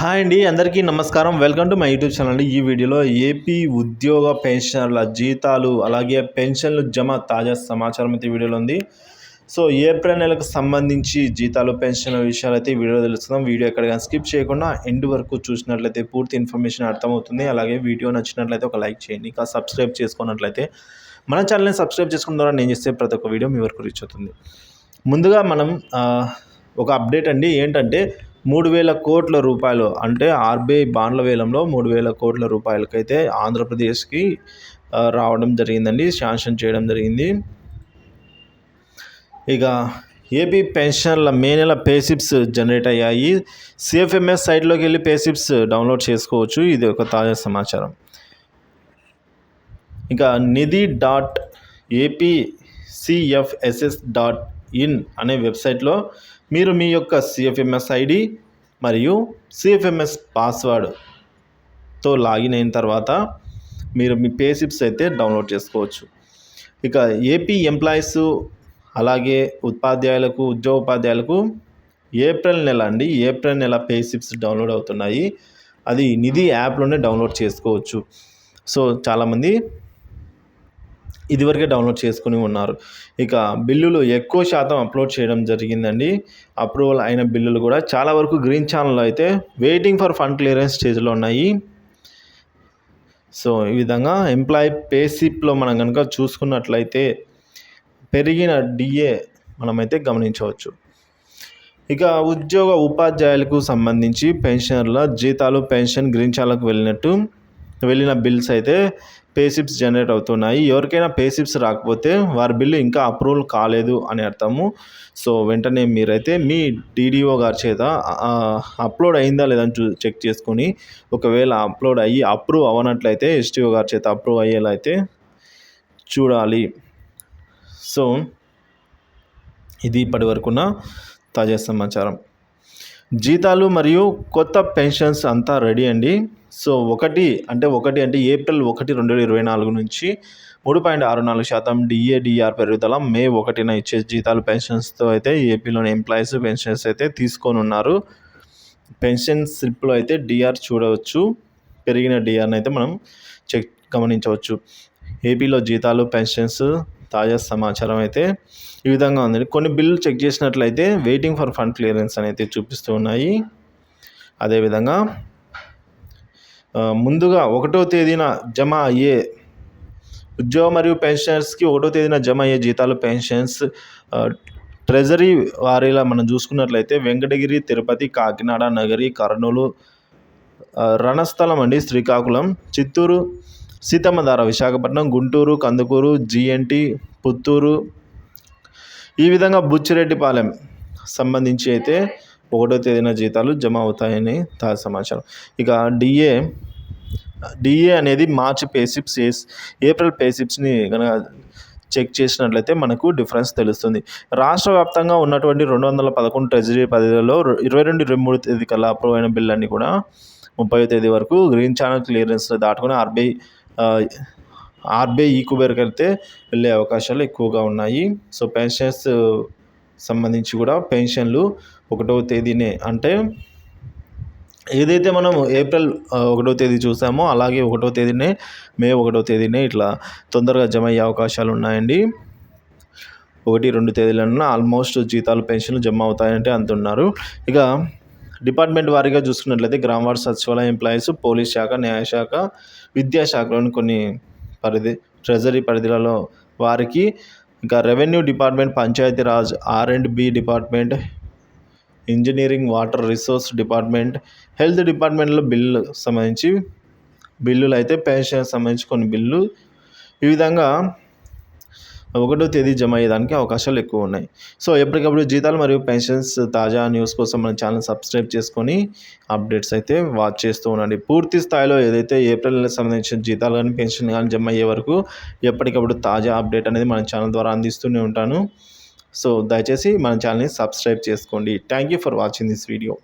Hi అండి, అందరికీ నమస్కారం. Welcome to my YouTube channel అండి. ఈ వీడియోలో ఏపీ ఉద్యోగ పెన్షనర్ల జీతాలు అలాగే పెన్షన్లు జమ తాజా సమాచారం అయితే ఈ వీడియోలో ఉంది. సో ఏప్రిల్ నెలకు సంబంధించి జీతాలు పెన్షన్ల విషయాలు అయితే ఈ వీడియోలో తెలుసుకుందాం. వీడియో ఎక్కడికైనా స్కిప్ చేయకుండా ఎండ్ వరకు చూసినట్లయితే పూర్తి ఇన్ఫర్మేషన్ అర్థమవుతుంది. అలాగే వీడియో నచ్చినట్లయితే ఒక లైక్ చేయండి. ఇంకా సబ్స్క్రైబ్ చేసుకున్నట్లయితే మన ఛానల్ని సబ్స్క్రైబ్ చేసుకోవడం ద్వారా నేను చేసే ప్రతి ఒక్క వీడియో మీ వరకు రీచ్ అవుతుంది. ముందుగా మనం ఒక అప్డేట్ అండి. ఏంటంటే 3,000 కోట్ల రూపాయలు అంటే ఆర్బీఐ బాండ్ల వేలంలో 3,000 కోట్ల రూపాయలకైతే ఆంధ్రప్రదేశ్కి రావడం జరిగిందండి, శాంక్షన్ చేయడం జరిగింది. ఇక ఏపీ పెన్షన్ల మే నెల పేసిప్స్ జనరేట్ అయ్యాయి. సిఎఫ్ఎంఎస్ సైట్లోకి వెళ్ళి పేసిప్స్ డౌన్లోడ్ చేసుకోవచ్చు. ఇది ఒక తాజా సమాచారం. ఇక nithi.apcfss.in అనే వెబ్సైట్లో మీరు మీ యొక్క సిఎఫ్ఎంఎస్ ఐడి మరియు సిఎఫ్ఎంఎస్ పాస్వర్డ్తో లాగిన్ అయిన తర్వాత మీరు మీ పేసిప్స్ అయితే డౌన్లోడ్ చేసుకోవచ్చు. ఇక ఏపీ ఎంప్లాయీస్ అలాగే ఉద్యోగోపాధ్యాయులకు ఏప్రిల్ నెల పేసిప్స్ డౌన్లోడ్ అవుతున్నాయి. అది నిధి యాప్లోనే డౌన్లోడ్ చేసుకోవచ్చు. సో చాలామంది ఇదివరకే డౌన్లోడ్ చేసుకుని ఉన్నారు. ఇక బిల్లులు ఎక్కువ శాతం అప్లోడ్ చేయడం జరిగిందండి. అప్రూవల్ అయిన బిల్లులు కూడా చాలా వరకు గ్రీన్ ఛానల్లో అయితే వెయిటింగ్ ఫర్ ఫండ్ క్లియరెన్స్ స్టేజ్లో ఉన్నాయి. సో ఈ విధంగా ఎంప్లాయీ పేసిప్లో మనం కనుక చూసుకున్నట్లయితే పెరిగిన డిఏ మనమైతే గమనించవచ్చు. ఇక ఉపాధ్యాయులకు సంబంధించి పెన్షనర్ల జీతాలు పెన్షన్ గ్రీన్ ఛానల్కి వెళ్ళిన బిల్స్ అయితే పేసిప్స్ జనరేట్ అవుతున్నాయి. ఎవరికైనా పేసిప్స్ రాకపోతే వారి బిల్లు ఇంకా అప్రూవల్ కాలేదు అని అర్థము. సో వెంటనే మీరైతే మీ టీడీఓ గారి చేత అప్లోడ్ అయిందా లేదని చెక్ చేసుకొని, ఒకవేళ అప్లోడ్ అయ్యి అప్రూవ్ అవ్వనట్లయితే ఎస్టీఓ గారి చేత అప్రూవ్ అయ్యేలా అయితే చూడాలి. సో ఇది ఇప్పటి వరకున్న తాజా సమాచారం. జీతాలు మరియు కొత్త పెన్షన్స్ అంతా రెడీ అండి. సో ఒకటి అంటే ఏప్రిల్ 1, 2024 నుంచి 3.64% డిఆర్ పెరుగుదల మే 1న ఇచ్చే జీతాలు పెన్షన్స్తో అయితే ఏపీలోని ఎంప్లాయీస్ పెన్షన్స్ అయితే తీసుకొని ఉన్నారు. పెన్షన్ స్లిప్లో అయితే డిఆర్ చూడవచ్చు. పెరిగిన డిఆర్ని అయితే మనం గమనించవచ్చు. ఏపీలో జీతాలు పెన్షన్స్ తాజా సమాచారం అయితే ఈ విధంగా ఉంది. కొన్ని బిల్లులు చెక్ చేసినట్లయితే వెయిటింగ్ ఫర్ ఫండ్ క్లియరెన్స్ అనేది చూపిస్తూ ఉన్నాయి. అదేవిధంగా ముందుగా 1వ తేదీన జమ అయ్యే ఉద్యోగ మరియు పెన్షనర్స్కి 1వ తేదీన జమ అయ్యే జీతాలు పెన్షన్స్ ట్రెజరీ వారీలా మనం చూసుకున్నట్లయితే వెంకటగిరి, తిరుపతి, కాకినాడ, నగరి, కర్నూలు, రణస్థలం అండి, శ్రీకాకుళం, చిత్తూరు, సీతమ్మధార, విశాఖపట్నం, గుంటూరు, కందుకూరు, జిఎన్టీ, పుత్తూరు, ఈ విధంగా బుచ్చిరెడ్డిపాలెం సంబంధించి అయితే 1వ తేదీన జీతాలు జమ అవుతాయని తాజా సమాచారం. ఇక డిఏ అనేది మార్చి పేసిప్స్, ఏప్రిల్ పేసిప్స్ని కనుక చెక్ చేసినట్లయితే మనకు డిఫరెన్స్ తెలుస్తుంది. రాష్ట్ర వ్యాప్తంగా ఉన్నటువంటి 211 ట్రెజరీ పరిధిలో 22, 23 తేదీ కల్లా అప్రూవ్ అయిన బిల్ అన్ని కూడా 30వ తేదీ వరకు గ్రీన్ ఛానల్ క్లియరెన్స్ దాటుకుని ఆర్బీఐ ఈక్యూబర్కి అయితే వెళ్ళే అవకాశాలు ఎక్కువగా ఉన్నాయి. సో పెన్షన్స్ సంబంధించి కూడా పెన్షన్లు 1వ తేదీనే, అంటే ఏదైతే మనం ఏప్రిల్ 1వ తేదీ చూసామో అలాగే 1వ తేదీనే, మే 1వ తేదీనే ఇట్లా తొందరగా జమ అయ్యే అవకాశాలు ఉన్నాయండి. 1, 2 తేదీలలో ఆల్మోస్ట్ జీతాలు పెన్షన్లు జమ అవుతాయంటే అంటున్నారు. ఇక డిపార్ట్మెంట్ వారీగా చూసుకున్నట్లయితే గ్రామవార్డు సచివాలయ ఎంప్లాయీస్, పోలీస్ శాఖ, న్యాయశాఖ, విద్యాశాఖలోని కొన్ని ట్రెజరీ పరిధిలలో వారికి, ఇంకా revenue department, Panchayati Raj, R&B department, engineering, water resource department, health డిపార్ట్మెంట్లో బిల్లులు అయితే పెన్షన్ సంబంధించి కొన్ని బిల్లు ఈ విధంగా 1వ తేదీ జమ అయ్యేదానికి అవకాశాలు ఎక్కువ ఉన్నాయి. సో ఎప్పటికప్పుడు జీతాలు మరియు పెన్షన్స్ తాజా న్యూస్ కోసం మన ఛానల్ సబ్స్క్రైబ్ చేసుకొని అప్డేట్స్ అయితే వాచ్ చేస్తూ ఉండండి. పూర్తి స్థాయిలో ఏదైతే ఏప్రిల్ నెలకు సంబంధించిన జీతాలు కానీ పెన్షన్ కానీ జమ అయ్యే వరకు ఎప్పటికప్పుడు తాజా అప్డేట్ అనేది మన ఛానల్ ద్వారా అందిస్తూనే ఉంటాను. సో దయచేసి మన ఛానల్ని సబ్స్క్రైబ్ చేసుకోండి. Thank you for watching this video.